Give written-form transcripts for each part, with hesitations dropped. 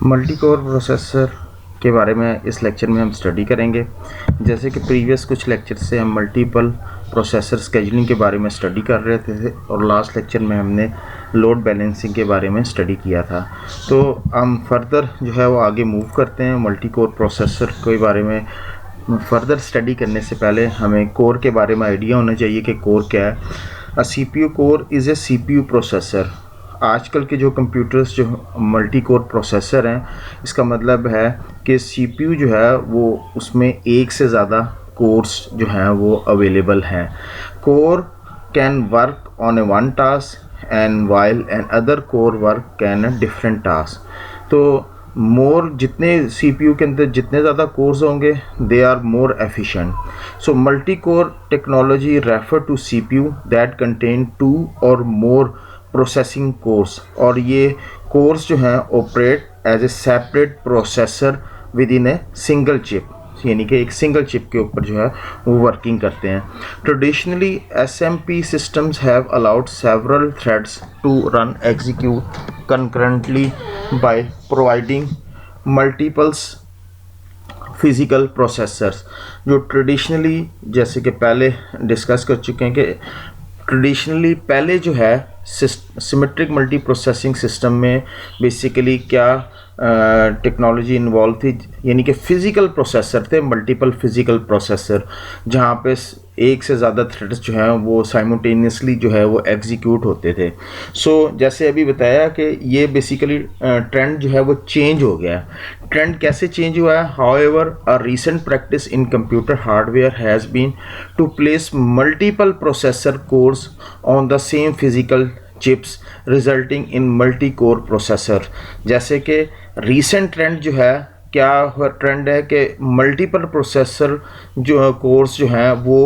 Multi core processor के बारे में इस लेक्चर में हम स्टडी करेंगे। जैसे कि प्रीवियस कुछ लेक्चर से हम मल्टीपल प्रोसेसर स्केजुलिंग के बारे में स्टडी कर रहे थे और लास्ट लेक्चर में हमने लोड बैलेंसिंग के बारे में स्टडी किया था। तो हम फर्दर जो है वो आगे मूव करते हैं। मल्टी कोर प्रोसेसर के बारे में फर्दर स्टडी करने से पहले हमें कोर के बारे में आइडिया होना चाहिए कि कोर क्या है। अ CPU core is a CPU processor. आजकल के जो कंप्यूटर्स जो मल्टी कोर प्रोसेसर हैं, इसका मतलब है कि CPU जो है वो उसमें एक से ज़्यादा कोर्स जो हैं वो अवेलेबल हैं। Core can work on A one task and while and other core work can a different task. तो मोर जितने CPU के अंदर जितने ज़्यादा कोर्स होंगे they are more efficient. So multi core technology refer to CPU that contain 2 or more processing course, और ये cores जो हैं operate as a separate processor within a single chip, यानी कि एक सिंगल चिप के ऊपर जो है वो वर्किंग करते हैं। Traditionally SMP systems have allowed several threads to run execute concurrently by providing multiples physical processors. जो ट्रेडिशनली, जैसे कि पहले डिस्कस कर चुके हैं कि ट्रेडिशनली पहले जो है सिमेट्रिक मल्टी प्रोसेसिंग सिस्टम में बेसिकली क्या टेक्नोलॉजी इन्वॉल्व थी, यानी कि फ़िज़िकल प्रोसेसर थे, मल्टीपल फ़िज़िकल प्रोसेसर, जहाँ पे एक से ज़्यादा थ्रेड्स जो हैं वो साइमल्टेनियसली जो है वो एग्जीक्यूट होते थे। सो जैसे अभी बताया कि ये बेसिकली ट्रेंड जो है वो चेंज हो गया है। ट्रेंड कैसे चेंज हुआ है? However a recent practice in computer hardware has been to place multiple processor cores on the same physical chips resulting in multi core processor. जैसे कि रीसेंट ट्रेंड जो है, क्या ट्रेंड है कि मल्टीपल प्रोसेसर जो कोर्स जो हैं वो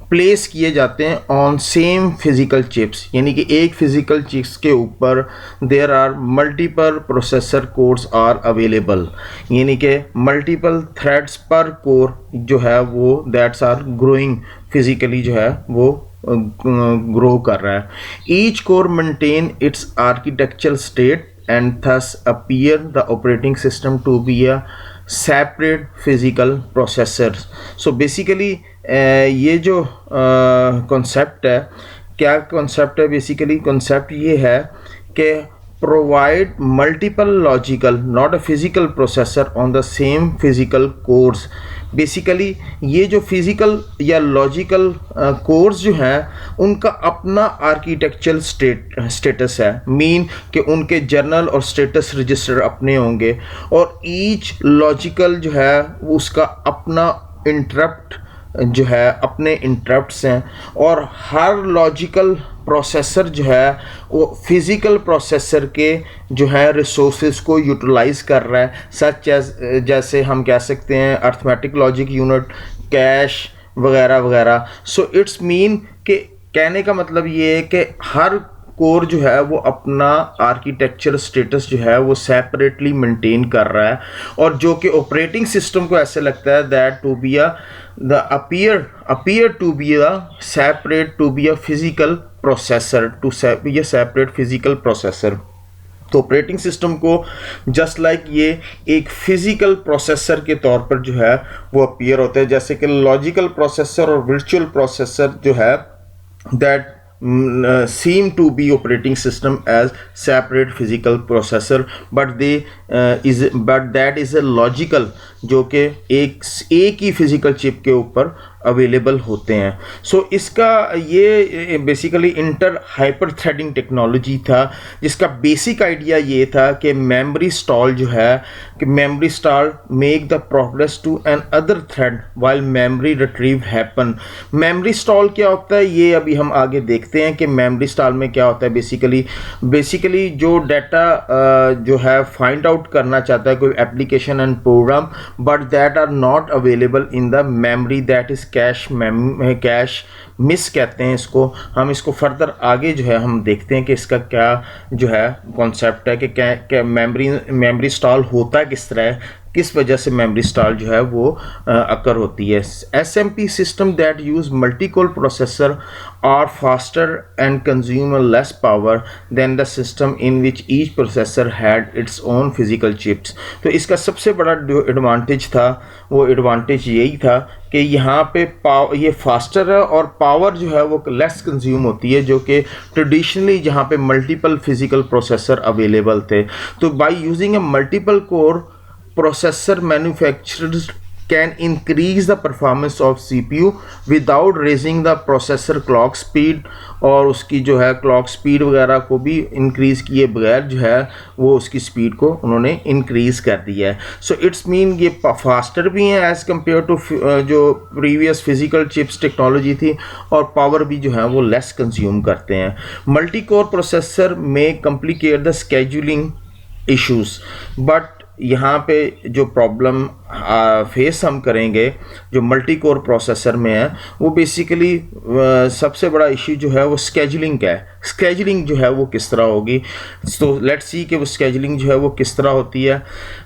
प्लेस किए जाते हैं ऑन सेम फिज़िकल चिप्स, यानी कि एक फिज़िकल चिप्स के ऊपर there are multiple processor cores are available, यानी कि मल्टीपल थ्रेड्स पर कोर जो है वो दैट्स आर ग्रोइंग फिज़िकली जो है वो ग्रो कर रहा है। Each core maintain its architectural state and thus appear the operating system to be a separate physical processor. So basically ये जो concept है, क्या concept है? basically concept ये है कि provide multiple logical not a physical processor on the same physical cores। Basically ये जो फिज़िकल या लॉजिकल कोर्स जो हैं उनका अपना आर्किटेक्चरल स्टेटस है, मीन कि उनके जर्नल और स्टेटस रजिस्टर अपने होंगे, और ईच लॉजिकल जो है उसका अपना इंटरप्ट जो है अपने इंटरप्ट्स हैं, और हर लॉजिकल प्रोसेसर जो है वो फिज़िकल प्रोसेसर के जो है रिसोर्सेज को यूटिलाइज़ कर रहा है, सच एज जैसे हम कह सकते हैं अर्थमेटिक लॉजिक यूनिट, कैश वगैरह वगैरह। सो इट्स मीन कि कहने का मतलब ये है कि हर कोर जो है वो अपना आर्किटेक्चर स्टेटस जो है वो सेपरेटली मेंटेन कर रहा है, और जो कि ऑपरेटिंग सिस्टम को ऐसे लगता है that to be appear to be a separate to be a physical processor to be a separate physical processor। तो ऑपरेटिंग सिस्टम को जस्ट लाइक ये एक फिज़िकल प्रोसेसर के तौर पर जो है वो अपीयर होता है, जैसे कि लॉजिकल प्रोसेसर और वर्चुअल प्रोसेसर जो है that seem to be operating system as separate physical processor, but that is a logical जो कि एक ही फिज़िकल चिप के ऊपर अवेलेबल होते हैं। सो इसका ये basically inter hyper threading technology था, जिसका बेसिक आइडिया ये था कि मेमोरी स्टॉल जो है कि memory stall make the progress to another thread while memory retrieve happen. Memory stall क्या होता है ये अभी हम आगे देखते हैं कि मेमोरी स्टॉल में क्या होता है। बेसिकली जो डाटा जो है फाइंड आउट करना चाहता है कोई application and program, but that are not available in the memory, that is cache miss कहते हैं इसको। हम इसको फर्दर आगे जो है हम देखते हैं कि इसका क्या जो है कॉन्सेप्ट है कि मेमोरी स्टॉल होता किस तरह है, किस वजह से मेमोरी स्टॉल जो है वो अकर होती है। SMP system that use multi core processor are faster and consume less power than the system in which each processor had its own physical chips. तो इसका सबसे बड़ा जो एडवांटेज था वो एडवांटेज यही था कि यहाँ पे ये फास्टर है और पावर जो है वो लेस कंज्यूम होती है, जो कि ट्रेडिशनली जहाँ पे मल्टीपल फिजिकल प्रोसेसर अवेलेबल थे। तो by using a multiple core processor manufacturers can increase the performance of CPU without raising the processor clock speed, और उसकी जो है क्लॉक स्पीड वगैरह को भी इंक्रीज किए बगैर जो है वो उसकी स्पीड को उन्होंने इंक्रीज कर दिया है। सो इट्स मीन ये फास्टर भी हैं एज़ कम्पेयर टू जो प्रीवियस फिजिकल चिप्स टेक्नोलॉजी थी, और पावर भी जो है वो लेस कंज्यूम करते हैं। मल्टी कोर प्रोसेसर में complicate the scheduling issues, but यहाँ पे जो प्रॉब्लम फेस हम करेंगे जो मल्टी कोर प्रोसेसर में है वो बेसिकली सबसे बड़ा इश्यू जो है वो स्केजुलिंग का है। स्केजुलिंग जो है वो किस तरह होगी, तो लेट्स सी कि वो स्केजुलिंग जो है वो किस तरह होती है।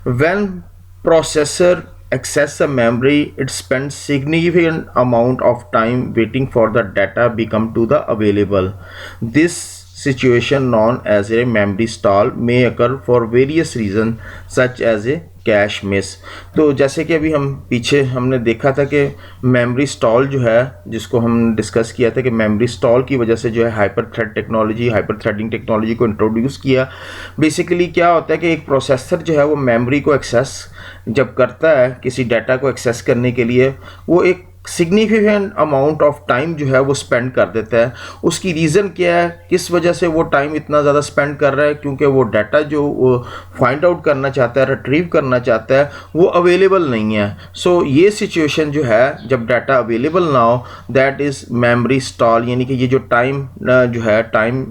When processor access a memory, it spends significant amount of time waiting for the data become to the available. This situation known as a memory stall may occur for various reasons such as a cache miss. तो जैसे कि अभी हम पीछे हमने देखा था कि मेमोरी स्टॉल जो है जिसको हम डिस्कस किया था कि मेमोरी स्टॉल की वजह से जो है hyper thread technology, hyper threading technology को इंट्रोड्यूस किया। बेसिकली क्या होता है कि एक प्रोसेसर जो है वो मेमोरी को एक्सेस जब करता है, किसी डाटा को एक्सेस करने के लिए, वो एक सिग्निफिकेंट अमाउंट ऑफ टाइम जो है वो स्पेंड कर देता है। उसकी रीज़न क्या है, किस वजह से वो टाइम इतना ज़्यादा स्पेंड कर रहा है, क्योंकि वो डाटा जो वो फाइंड आउट करना चाहता है, रिट्रीव करना चाहता है, वो अवेलेबल नहीं है। सो ये सिचुएशन जो है जब डाटा अवेलेबल ना हो, दैट इज़ मेमोरी स्टॉल, यानी कि ये जो टाइम जो है टाइम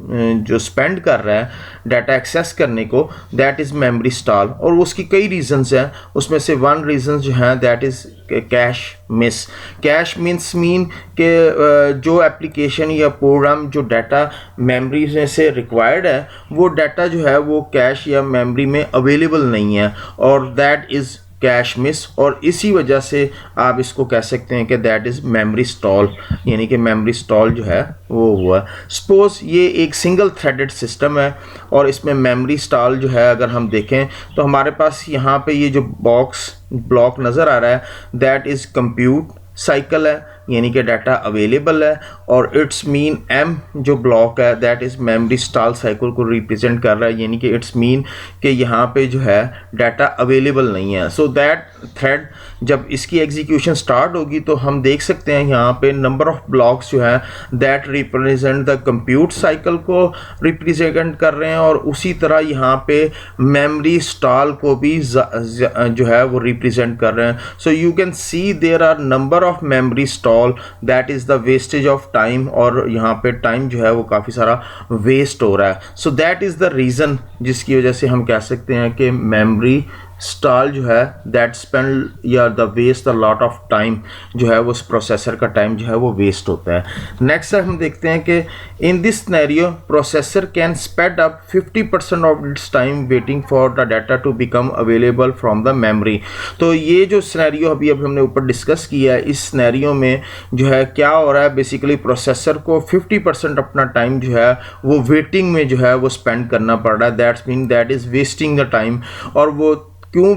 जो स्पेंड कर रहा है डाटा एक्सेस करने को, दैट इज़ मेमोरी स्टॉल। और उसकी कई रीजंस हैं, उसमें से वन रीज़न जो है that is cache miss. Cash mean कि जो एप्लीकेशन या प्रोग्राम जो डाटा मेमोरी से रिक्वायर्ड है वो डाटा जो है वो कैश या मेमोरी में अवेलेबल नहीं है, और दैट इज़ कैश मिस। और इसी वजह से आप इसको कह सकते हैं कि दैट इज़ मेमोरी स्टॉल, यानी कि मेमोरी स्टॉल जो है वो हुआ। सपोज ये एक सिंगल थ्रेडेड सिस्टम है और इसमें मेमोरी स्टॉल जो है अगर हम देखें तो हमारे पास यहाँ पे ये जो ब्लॉक नज़र आ रहा है दैट इज़ कंप्यूट साइकिल है, यानी कि डाटा अवेलेबल है, और इट्स मीन एम जो ब्लॉक है that is memory stall cycle को रिप्रेजेंट कर रहा है, यानी कि इट्स मीन कि यहाँ पे जो है डाटा अवेलेबल नहीं है। सो दैट थ्रेड जब इसकी एग्जीक्यूशन स्टार्ट होगी तो हम देख सकते हैं यहाँ पे नंबर ऑफ ब्लॉक्स जो है that represent the compute cycle को रिप्रेजेंट कर रहे हैं, और उसी तरह यहाँ पे मेमोरी स्टॉल को भी जो है वो रिप्रेजेंट कर रहे हैं। So you can see there are number of memory stall, that is the wastage of time, और यहाँ पे टाइम जो है वो काफ़ी सारा वेस्ट हो रहा है। सो दैट इज़ द रीज़न जिसकी वजह से हम कह सकते हैं कि मेमोरी स्टॉल जो है दैट स्पेंड या the waste the lot of time, जो है वो उस प्रोसेसर का टाइम जो है वो वेस्ट होता है। नेक्स्ट हम देखते हैं कि in this scenario processor can spend up 50% of its time waiting for the data to become available from the memory. तो ये जो सिनेरियो अभी हमने ऊपर डिस्कस किया है, इस सिनेरियो में जो है क्या हो रहा है, बेसिकली प्रोसेसर को 50% अपना टाइम जो है वो वेटिंग में जो है वो स्पेंड करना पड़ रहा है। That's mean that is wasting the time. और वो क्यों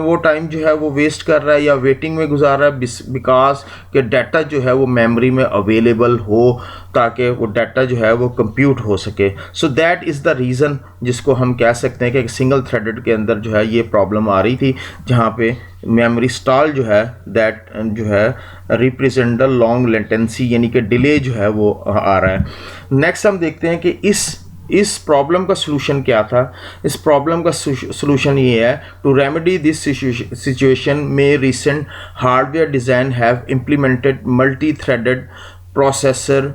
वो टाइम जो है वो वेस्ट कर रहा है या वेटिंग में गुजार रहा है, बिकॉज कि डाटा जो है वो मेमोरी में अवेलेबल हो ताकि वो डाटा जो है वो कंप्यूट हो सके। सो दैट इज़ द रीज़न जिसको हम कह सकते हैं कि सिंगल थ्रेडेड के अंदर जो है ये प्रॉब्लम आ रही थी, जहाँ पे मेमोरी स्टॉल जो है दैट जो है रिप्रेजेंट द लॉन्ग लेटेंसी, यानी कि डिले जो है वो आ रहा है। नेक्स्ट हम देखते हैं कि इस प्रॉब्लम का सलूशन क्या था। इस प्रॉब्लम का सलूशन ये है, टू रेमेडी दिस सिचुएशन में recent hardware design have implemented multi threaded processor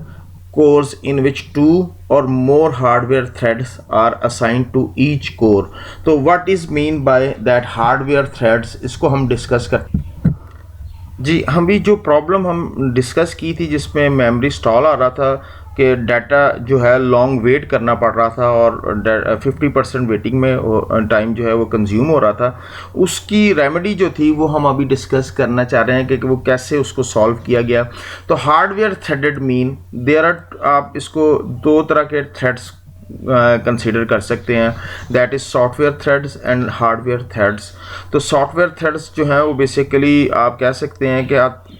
cores in which 2 or more hardware threads are assigned to each core। तो what is mean by that hardware threads, इसको हम discuss करते हैं। जी, हम भी जो problem हम डिस्कस की थी जिसमें मेमोरी स्टॉल आ रहा था, कि डाटा जो है लॉन्ग वेट करना पड़ रहा था और 50% वेटिंग में टाइम जो है वो कंज्यूम हो रहा था, उसकी रेमेडी जो थी वो हम अभी डिस्कस करना चाह रहे हैं कि वो कैसे उसको सॉल्व किया गया। तो hardware threaded mean there are, आप इसको दो तरह के थ्रेड्स कंसीडर कर सकते हैं, that is software threads and hardware threads. तो सॉफ्टवेयर थ्रेड्स जो हैं वो बेसिकली आप कह सकते हैं कि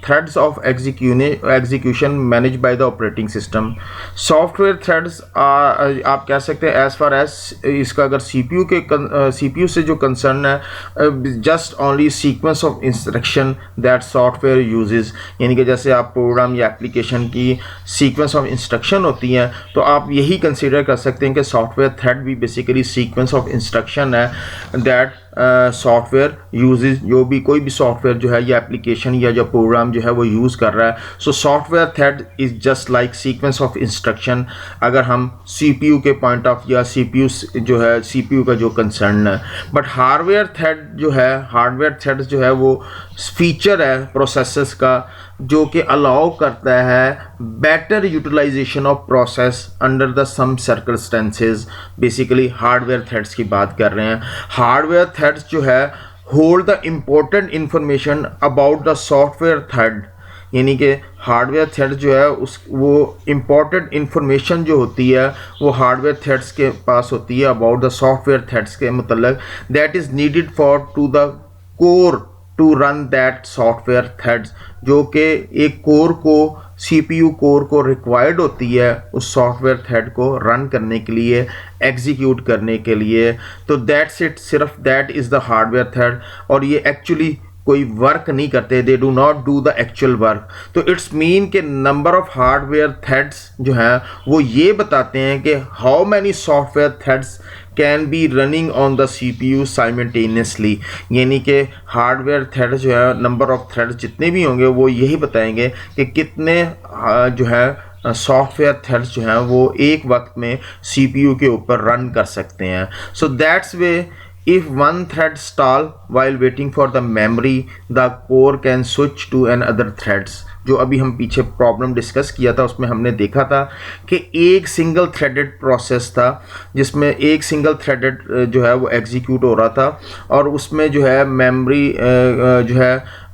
threads of execution manage by the operating system. Software threads आप कह सकते हैं एज फार एज इसका अगर सीपीयू से जो कंसर्न है, just only sequence of instruction that software uses, यानी कि जैसे आप प्रोग्राम या एप्लीकेशन की सीक्वेंस ऑफ इंस्ट्रक्शन होती हैं तो आप यही कंसीडर कर सकते हैं कि सॉफ्टवेयर थ्रेड भी बेसिकली सीक्वेंस ऑफ इंस्ट्रक्शन है दैट सॉफ्टवेयर यूजेस, जो भी कोई भी सॉफ्टवेयर जो है या एप्लीकेशन या जो प्रोग्राम जो है वो यूज़ कर रहा है। So software thread is just like sequence of instruction अगर हम सीपीयू के पॉइंट ऑफ या सीपीयू जो है सीपीयू का जो कंसर्न है। बट हार्डवेयर थ्रेड जो है, हार्डवेयर थ्रेड जो है वो फीचर है प्रोसेसर्स का जो कि अलाउ करता है better utilization of process under the some circumstances. Basically hardware threads की बात कर रहे हैं। हार्डवेयर थ्रेड्स जो है hold the important information about the software thread, यानी कि हार्डवेयर थ्रेड जो है वो इम्पॉर्टेंट इंफॉर्मेशन जो होती है वो हार्डवेयर थ्रेड्स के पास होती है अबाउट द सॉफ्टवेयर थ्रेड्स के मतलब, that is needed for to the core to run that software threads, जो कि एक कोर को सीपीयू कोर को रिक्वायर्ड होती है उस सॉफ्टवेयर थ्रेड को रन करने के लिए, एग्जीक्यूट करने के लिए। तो दैट्स इट, सिर्फ that is the hardware thread. और ये एक्चुअली कोई वर्क नहीं करते, they do not do the actual work. तो इट्स मीन के नंबर ऑफ हार्डवेयर थ्रेड्स जो हैं वो ये बताते हैं कि how many software threads can be running on the CPU simultaneously, यानी कि हार्डवेयर थ्रेड जो है नंबर ऑफ थ्रेड्स जितने भी होंगे वो यही बताएंगे कि कितने जो है सॉफ्टवेयर थ्रेड्स जो हैं वो एक वक्त में CPU के ऊपर रन कर सकते हैं। So that's way if one thread stall while waiting for the memory, the core can switch to another threads। जो अभी हम पीछे प्रॉब्लम डिस्कस किया था उसमें हमने देखा था कि एक सिंगल थ्रेडेड प्रोसेस था जिसमें एक सिंगल थ्रेडेड जो है वो एग्जीक्यूट हो रहा था और उसमें जो है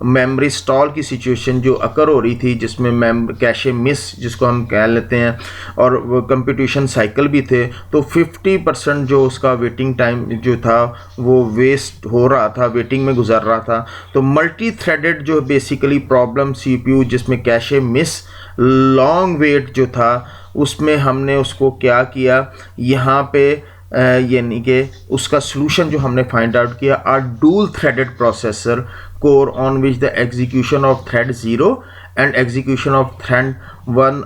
मेमोरी स्टॉल की सिचुएशन जो अकर हो रही थी, जिसमें कैशे मिस जिसको हम कह लेते हैं और कंप्यूटेशन साइकिल भी थे। तो 50% जो उसका वेटिंग टाइम जो था वो वेस्ट हो रहा था, वेटिंग में गुजर रहा था। तो मल्टी थ्रेडेड जो बेसिकली प्रॉब्लम CPU जिसमें कैशे मिस लॉन्ग वेट जो था उसमें हमने उसको क्या किया यहाँ पे यानी कि उसका सलूशन जो हमने फाइंड आउट किया, are dual threaded processor core on which the execution of thread 0 and execution of thread 1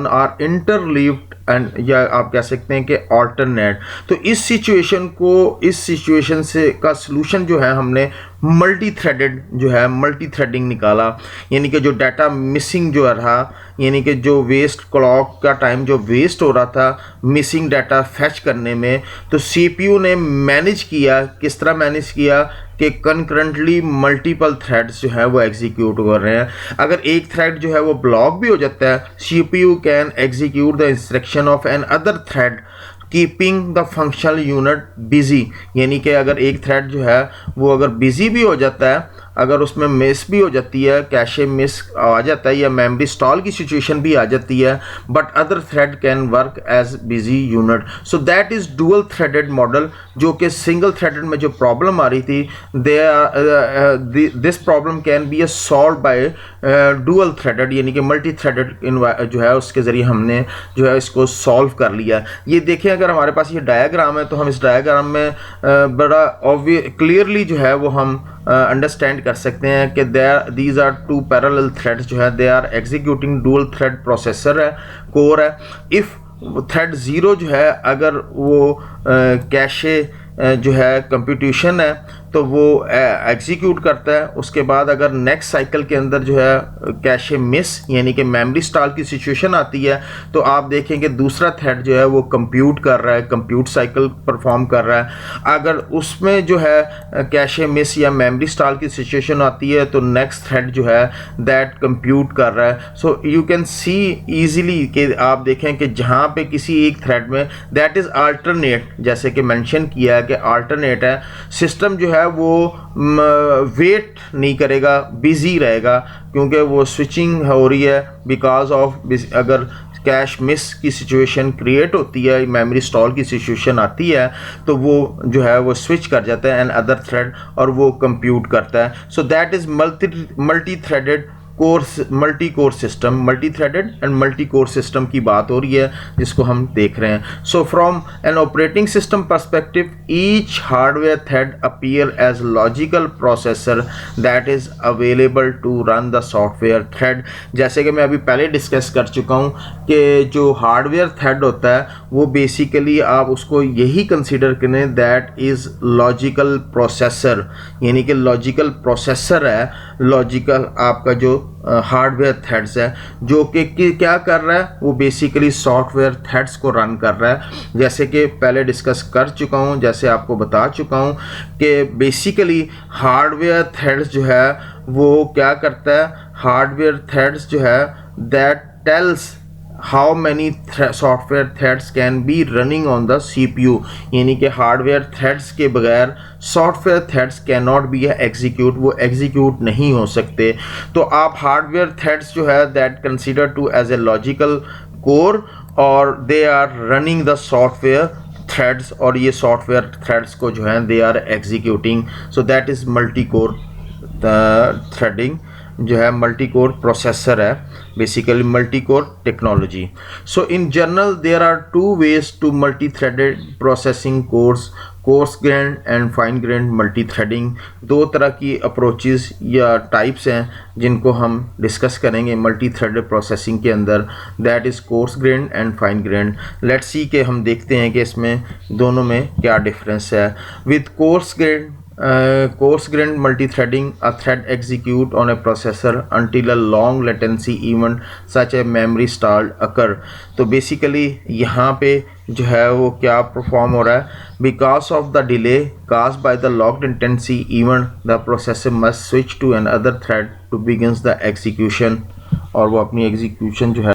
are interleaved and या आप कह सकते हैं कि ऑल्टरनेट। तो इस सिचुएशन से का सलूशन जो है हमने मल्टी थ्रेडेड जो है मल्टी थ्रेडिंग निकाला, यानी कि जो डाटा मिसिंग जो रहा, यानी कि जो वेस्ट क्लॉक का टाइम जो वेस्ट हो रहा था मिसिंग डाटा फैच करने में, तो CPU ने मैनेज किया। किस तरह मैनेज किया कि कंकरेंटली मल्टीपल थ्रेड्स जो है वो एग्जीक्यूट कर रहे हैं। अगर एक थ्रेड जो है वो ब्लॉक भी हो जाता है, CPU can execute the instruction of another thread keeping the functional unit busy, यानी कि अगर एक थ्रेड जो है वो अगर बिजी भी हो जाता है, अगर उसमें मिस भी हो जाती है, कैशे मिस आ जाता है या मेमोरी स्टॉल की सिचुएशन भी आ जाती है, but other thread can work as busy unit. So that is dual threaded model, जो कि सिंगल थ्रेडेड में जो प्रॉब्लम आ रही थी this problem can be solve by dual threaded, यानी कि मल्टी थ्रेडेड जो है उसके ज़रिए हमने जो है इसको सॉल्व कर लिया। ये देखें, अगर हमारे पास ये डायग्राम है तो हम इस डायग्राम में बड़ा क्लियरली जो है वो हम अंडरस्टैंड कर सकते हैं कि these are two parallel threads जो है they are executing dual thread processor है, कोर है। इफ़ थ्रेड 0 जो है अगर वो कैशे जो है कंप्यूटेशन है तो वो एग्जीक्यूट करता है। उसके बाद अगर नेक्स्ट साइकिल के अंदर जो है कैशे मिस यानी कि मेमोरी स्टॉल की सिचुएशन आती है, तो आप देखेंगे दूसरा थ्रेड जो है वो कंप्यूट कर रहा है, कंप्यूट साइकिल परफॉर्म कर रहा है। अगर उसमें जो है कैशे मिस या मेमोरी स्टॉल की सिचुएशन आती है तो नेक्स्ट थ्रेड जो है दैट कंप्यूट कर रहा है। सो यू कैन सी इजीली कि आप देखें कि जहाँ पे किसी एक थ्रेड में दैट इज़ अल्टरनेट, जैसे कि मेंशन किया है कि अल्टरनेट है, सिस्टम जो है वो वेट नहीं करेगा, बिजी रहेगा, क्योंकि वो स्विचिंग हो रही है बिकॉज ऑफ अगर कैश मिस की सिचुएशन क्रिएट होती है, मेमोरी स्टॉल की सिचुएशन आती है, तो वो जो है वो स्विच कर जाता है एन अदर थ्रेड और वो कंप्यूट करता है। सो that is multi threaded multi core system, multi threaded and multi core system की बात हो रही है जिसको हम देख रहे हैं। So from an operating system perspective each hardware thread appear as logical processor that is available to run the software thread. जैसे कि मैं अभी पहले डिस्कस कर चुका हूँ कि जो हार्डवेयर थ्रेड होता है वो बेसिकली आप उसको यही कंसिडर करें दैट इज़ लॉजिकल प्रोसेसर, यानी कि लॉजिकल प्रोसेसर है, लॉजिकल आपका जो हार्डवेयर थ्रेड्स है जो कि क्या कर रहा है, वो बेसिकली सॉफ्टवेयर थ्रेड्स को रन कर रहा है। जैसे कि पहले डिस्कस कर चुका हूँ, जैसे आपको बता चुका हूँ कि बेसिकली हार्डवेयर थ्रेड्स जो है वो क्या करता है, हार्डवेयर थ्रेड्स जो है that tells how many software threads can be running on the CPU, यानी कि हार्डवेयर थ्रेड्स के बगैर software threads can not be execute, वो एग्जीक्यूट नहीं हो सकते। तो आप हार्डवेयर थ्रेड्स जो है that consider to as a logical core और they are running the software threads, और ये सॉफ्टवेयर थ्रेड्स को जो है they are executing. So that is multi core threading जो है, मल्टी कोर प्रोसेसर है, basically multi core technology. So in general there are two ways to multi threaded processing coarse grain and fine grain multi threading. दो तरह की approaches या types हैं जिनको हम डिस्कस करेंगे मल्टी थ्रेडेड प्रोसेसिंग के अंदर, that is course grain and fine grain. Let's see के हम देखते हैं कि इसमें दोनों में क्या डिफरेंस है। With coarse grained multi-threading, a thread execute on a processor until a long latency event such a memory stall occur। तो बेसिकली यहाँ पे जो है वो क्या परफॉर्म हो रहा है, because of the delay caused by the long latency event the processor must switch to another thread to begins the execution, और वो अपनी एग्जीक्यूशन जो है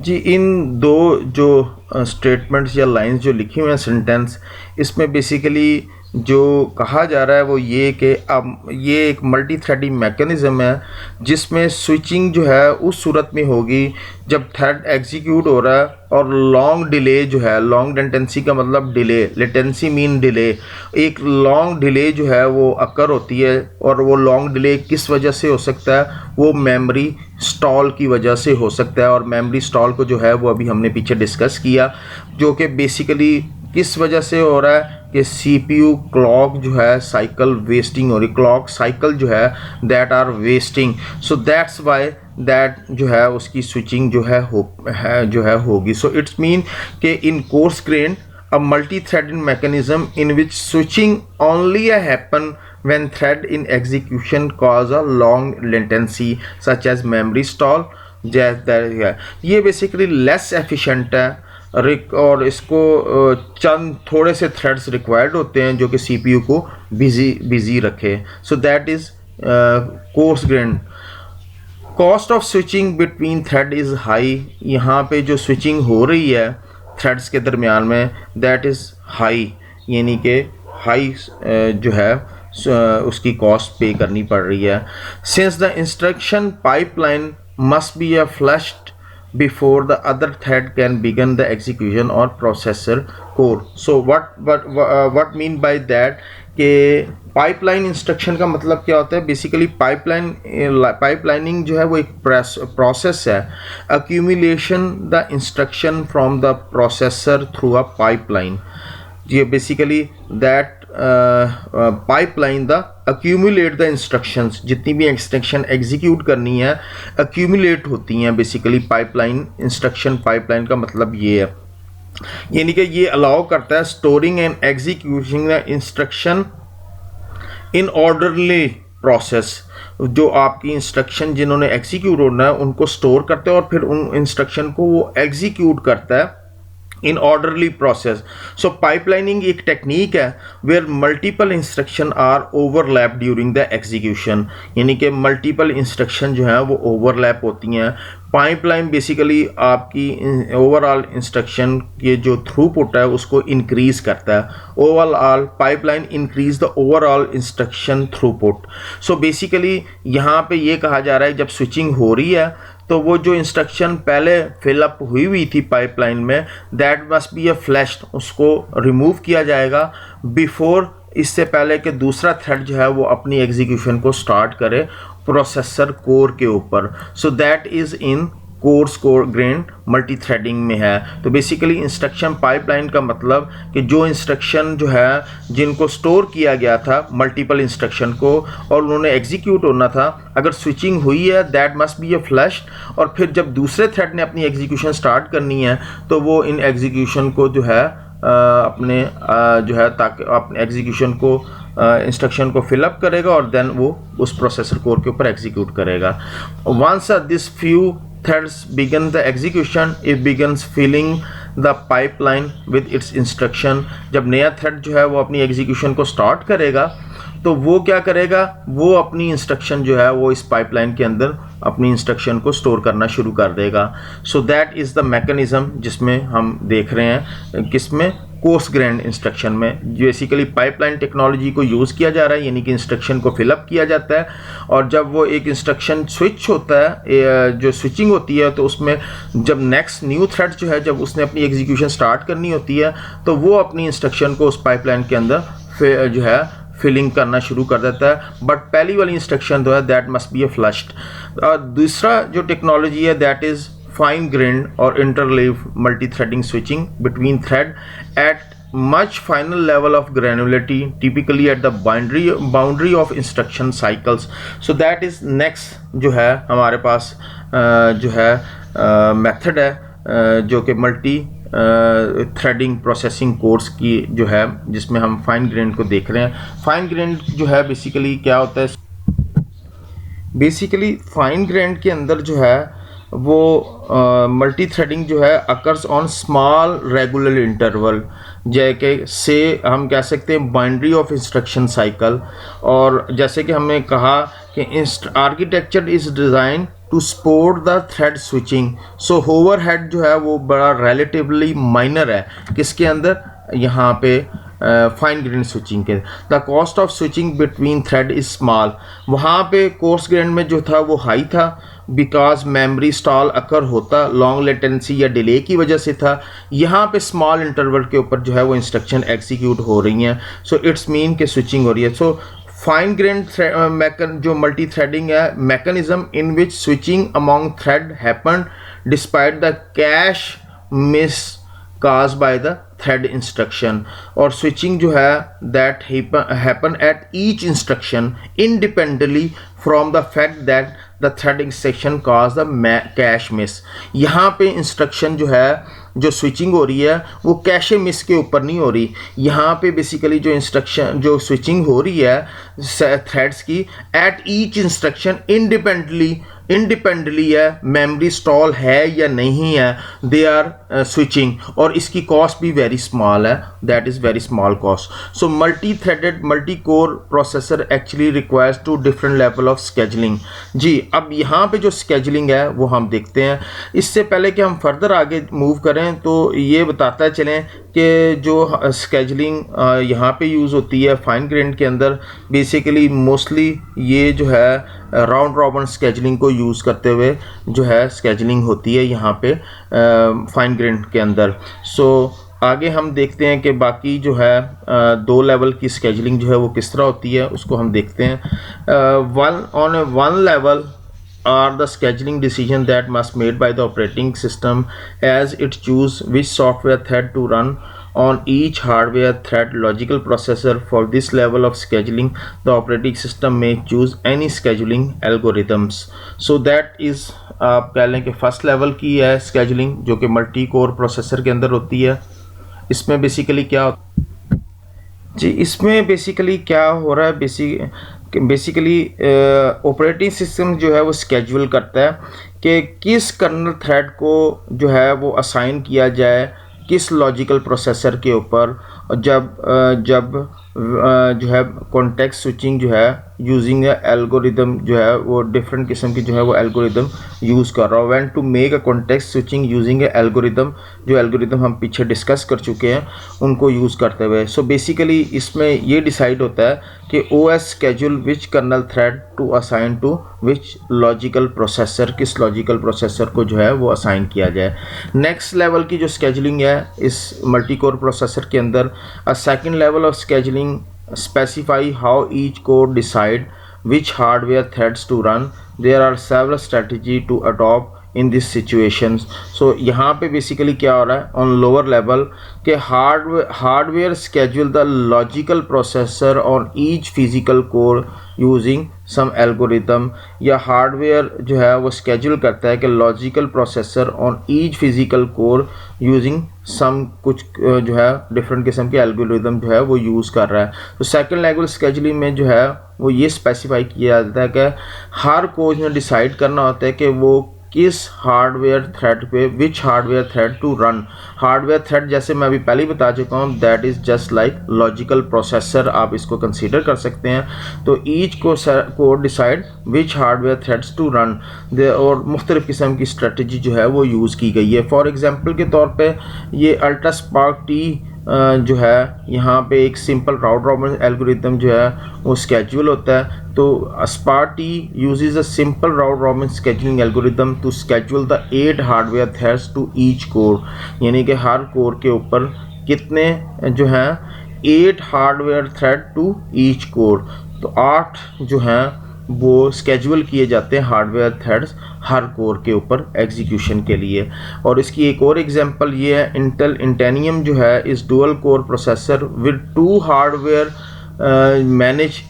जी। इन दो जो स्टेटमेंट्स या लाइंस जो लिखी हुई हैं सेंटेंस, इसमें बेसिकली जो कहा जा रहा है वो ये कि अब ये एक मल्टी थ्रेडिंग मैकेनिज़्म है जिसमें स्विचिंग जो है उस सूरत में होगी जब थ्रेड एग्जीक्यूट हो रहा है और लॉन्ग डिले जो है, लॉन्ग लेटेंसी का मतलब डिले, लेटेंसी मीन डिले, एक लॉन्ग डिले जो है वो अकर होती है। और वो लॉन्ग डिले किस वजह से हो सकता है, वो मेमोरी स्टॉल की वजह से हो सकता है। और मेमोरी स्टॉल को जो है वो अभी हमने पीछे डिस्कस किया, जो कि बेसिकली किस वजह से हो रहा है कि CPU क्लॉक जो है साइकिल वेस्टिंग हो रही, क्लॉक साइकिल जो है that are wasting. So that's why that जो है उसकी स्विचिंग जो है होगी। सो इट्स मीन कि in coarse grain a multi-threaded mechanism in which switching only happen when thread in execution cause a long latency such as memory stall। ये basically less efficient है और इसको चंद थोड़े से थ्रेड्स रिक्वायर्ड होते हैं जो कि CPU को बिजी रखे। सो that is coarse grain. Cost of switching between thread is high. यहाँ पे जो स्विचिंग हो रही है थ्रेड्स के दरमियान में दैट इज़ हाई, यानी कि हाई जो है उसकी कॉस्ट पे करनी पड़ रही है। Since the instruction pipeline must be flushed before the other thread can begin the execution or processor core। so what mean by that कि पाइपलाइन इंस्ट्रक्शन का मतलब क्या होता है, बेसिकली पाइपलाइनिंग जो है वो एक प्रोसेस है, accumulation the instruction from the processor through a pipeline। ये basically that pipeline the accumulate the instructions, जितनी भी इंस्ट्रक्शन एग्जीक्यूट करनी है accumulate होती हैं बेसिकली पाइपलाइन इंस्ट्रक्शन। पाइपलाइन का मतलब ये है, यानी कि ये अलाउ करता है storing and executing the instruction in orderly process, जो आपकी इंस्ट्रक्शन जिन्होंने एग्जीक्यूट होना है उनको स्टोर करते हैं और फिर उन इंस्ट्रक्शन को वो एग्जीक्यूट करता है in orderly process. So pipelining एक टेक्निक है where multiple instruction are overlap during the execution, यानी कि मल्टीपल इंस्ट्रक्शन जो है वो ओवरलैप होती हैं। पाइपलाइन बेसिकली आपकी ओवरऑल इंस्ट्रक्शन के जो थ्रूपुट है उसको इंक्रीज करता है। Overall pipeline increase the overall instruction throughput. So basically यहाँ पे ये कहा जा रहा है जब स्विचिंग हो रही है तो वो जो इंस्ट्रक्शन पहले फिलअप हुई थी पाइपलाइन में, that must be a flashed, उसको रिमूव किया जाएगा बिफोर, इससे पहले कि दूसरा थ्रेड जो है वो अपनी एग्जीक्यूशन को स्टार्ट करे प्रोसेसर कोर के ऊपर। सो that is in core grain multi threading में है। तो बेसिकली इंस्ट्रक्शन पाइपलाइन का मतलब कि जो इंस्ट्रक्शन जो है जिनको स्टोर किया गया था मल्टीपल इंस्ट्रक्शन को और उन्होंने एग्जीक्यूट होना था, अगर स्विचिंग हुई है that must be A flash, और फिर जब दूसरे थ्रेड ने अपनी एग्जीक्यूशन स्टार्ट करनी है तो वो इन एग्जीक्यूशन को जो है अपने जो है ताकि अपने एग्जीक्यूशन को इंस्ट्रक्शन को फिलअप करेगा और देन वो उस प्रोसेसर कोर के ऊपर एग्जीक्यूट करेगा। Once this few threads begin the execution, it begins filling the pipeline with its instruction। जब नया थ्रेड जो है वो अपनी एग्जीक्यूशन को स्टार्ट करेगा तो वो क्या करेगा, वो अपनी इंस्ट्रक्शन जो है वो इस पाइपलाइन के अंदर अपनी इंस्ट्रक्शन को स्टोर करना शुरू कर देगा। सो दैट इज़ द मैकेनिज्म जिसमें हम देख रहे हैं, किसमें, कोर्स ग्रेन इंस्ट्रक्शन में बेसिकली पाइपलाइन टेक्नोलॉजी को यूज़ किया जा रहा है, यानी कि इंस्ट्रक्शन को फिलअप किया जाता है और जब वो एक इंस्ट्रक्शन स्विच होता है, जो स्विचिंग होती है, तो उसमें जब नेक्स्ट न्यू थ्रेड जो है जब उसने अपनी एग्जीक्यूशन स्टार्ट करनी होती है तो वो अपनी इंस्ट्रक्शन को उस पाइपलाइन के अंदर जो है फिलिंग करना शुरू कर देता है। बट पहली वाली इंस्ट्रक्शन जो है that must be A flushed. दूसरा जो टेक्नोलॉजी है that is fine grained or interleave multi-threading switching between thread at much finer level of granularity, typically at the boundary of instruction cycles। So that is next जो है हमारे पास जो है method है जो कि मल्टी थ्रेडिंग प्रोसेसिंग कोर्स की जो है जिसमें हम फाइन ग्रेन को देख रहे हैं। फाइन ग्रेन जो है बेसिकली क्या होता है, बेसिकली फाइन ग्रेन के अंदर जो है वो मल्टी थ्रेडिंग जो है occurs on small regular interval, जैसे से हम कह सकते हैं बाउंड्री ऑफ इंस्ट्रक्शन साइकिल। और जैसे कि हमने कहा कि architecture is design to support the thread switching. So overhead जो है वो बड़ा रिलेटिवली माइनर है किसके अंदर, यहाँ पे फाइन ग्रेन स्विचिंग के। The cost of switching between thread is small, वहाँ पे कोर्स ग्रेन में जो था वो हाई था बिकॉज मेमोरी स्टॉल अकर होता लॉन्ग लेटेंसी या डिले की वजह से था। यहाँ पे स्मॉल इंटरवल के ऊपर जो है वो इंस्ट्रक्शन एग्जीक्यूट हो रही हैं, सो इट्स मीन के स्विचिंग हो रही है। सो फाइन ग्रेन जो मल्टी थ्रेडिंग है mechanism in which switching among thread happen despite the cache miss caused by the thread instruction, और switching जो है that happen at each instruction independently from the fact that the thread instruction cause the cache miss। यहाँ पे instruction जो है जो switching हो रही है वो कैशे मिस के ऊपर नहीं हो रही, यहाँ पे बेसिकली जो इंस्ट्रक्शन जो स्विचिंग हो रही है थ्रेड्स की एट ईच इंस्ट्रक्शन इंडिपेंडेंटली है, मेमोरी स्टॉल है या नहीं है, दे आर स्विचिंग, और इसकी कॉस्ट भी वेरी स्मॉल है, that is very small cost. So multi threaded multi core processor actually requires two different level of scheduling. जी अब यहाँ पे जो स्केजलिंग है वो हम देखते हैं। इससे पहले कि हम फर्दर आगे मूव करें तो ये बताता चलें कि जो स्केजलिंग यहाँ पे यूज़ होती है फाइन ग्रेन के अंदर, बेसिकली मोस्टली ये जो है राउंड रॉबिन स्केजलिंग को यूज़ करते हुए जो है स्केजलिंग होती है यहाँ पे फाइन ग्रेन के अंदर। सो आगे हम देखते हैं कि बाकी जो है दो लेवल की स्केजलिंग जो है वो किस तरह होती है, उसको हम देखते हैं। One level are the scheduling decision that must made by the operating system as it choose which software thread to run on each hardware thread logical processor। For this level of scheduling the operating system may choose any scheduling algorithms। so that is आप कह लें कि first level की है scheduling जो कि multi core processor के अंदर होती है। इसमें बेसिकली क्या जी, इसमें बेसिकली क्या हो रहा है, बेसिकली ऑपरेटिंग सिस्टम जो है वो स्केड्यूल करता है कि किस कर्नल थ्रेड को जो है वो असाइन किया जाए किस लॉजिकल प्रोसेसर के ऊपर, जब जो है कॉन्टेक्स्ट स्विचिंग जो है यूजिंग एल्गोरिदम जो है वो डिफरेंट किस्म की जो है वो एल्गोरिदम यूज़ कर रहा हूँ। When to make a context switching using algorithm, जो एल्गोरिदम हम पीछे डिस्कस कर चुके हैं उनको यूज़ करते हुए। सो बेसिकली इसमें ये डिसाइड होता है कि OS schedule which kernel thread to assign to which logical processor, किस लॉजिकल प्रोसेसर को जो है वो असाइन किया जाए। नेक्स्ट लेवल की जो स्केड्यूलिंग है इस मल्टी कोर प्रोसेसर के अंदर, a second level of scheduling specify how each core decide which hardware threads to run. There are several strategies to adopt in these situations. So यहाँ पे basically क्या हो रहा है ऑन लोअर लेवल के hardware schedule the logical processor on each physical core using some algorithm, या hardware जो है वो schedule करता है कि logical processor on each physical core using some कुछ जो है डिफरेंट किस्म के एल्गोरिदम जो है वो यूज़ कर रहा है। तो सेकंड लेवल स्केड्यूलिंग में जो है वो ये स्पेसिफाई किया जाता है कि हर कोच ने डिसाइड करना होता है कि वो किस हार्डवेयर थ्रेड पे which hardware thread to run. Hardware thread जैसे मैं अभी पहले ही बता चुका हूँ that is just like logical processor, आप इसको कंसीडर कर सकते हैं। तो ईच को decide which hardware threads to run, और मुख्तलिफ़ किस्म की स्ट्रेटजी जो है वो यूज़ की गई है। फॉर एग्जांपल के तौर पे ये अल्ट्रा स्पार्क टी जो है यहाँ पे एक सिंपल राउंड रॉबिन एल्गोरिथम जो है वो स्केड्यूल होता है। तो spark T uses a simple round robin scheduling algorithm to schedule the 8 hardware threads to each core, यानी कि हर कोर के ऊपर कितने जो हैं 8 hardware thread to each core. तो 8 जो हैं वो स्केड्यूल किए जाते हैं हार्डवेयर थ्रेड्स हर कोर के ऊपर एग्जीक्यूशन के लिए। और इसकी एक और एग्जांपल ये है इंटेल इंटेनियम जो है इस dual core processor with 2 hardware manage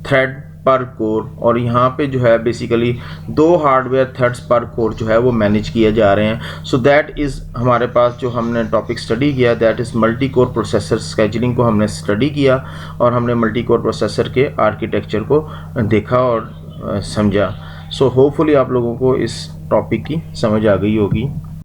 thread पर कोर, और यहाँ पे जो है बेसिकली 2 हार्डवेयर थ्रेड्स पर कोर जो है वो मैनेज किए जा रहे हैं। सो दैट इज़ हमारे पास जो हमने टॉपिक स्टडी किया that is multi core processor scheduling को हमने स्टडी किया, और हमने मल्टी कोर प्रोसेसर के आर्किटेक्चर को देखा और समझा। सो होपफुली आप लोगों को इस टॉपिक की समझ आ गई होगी।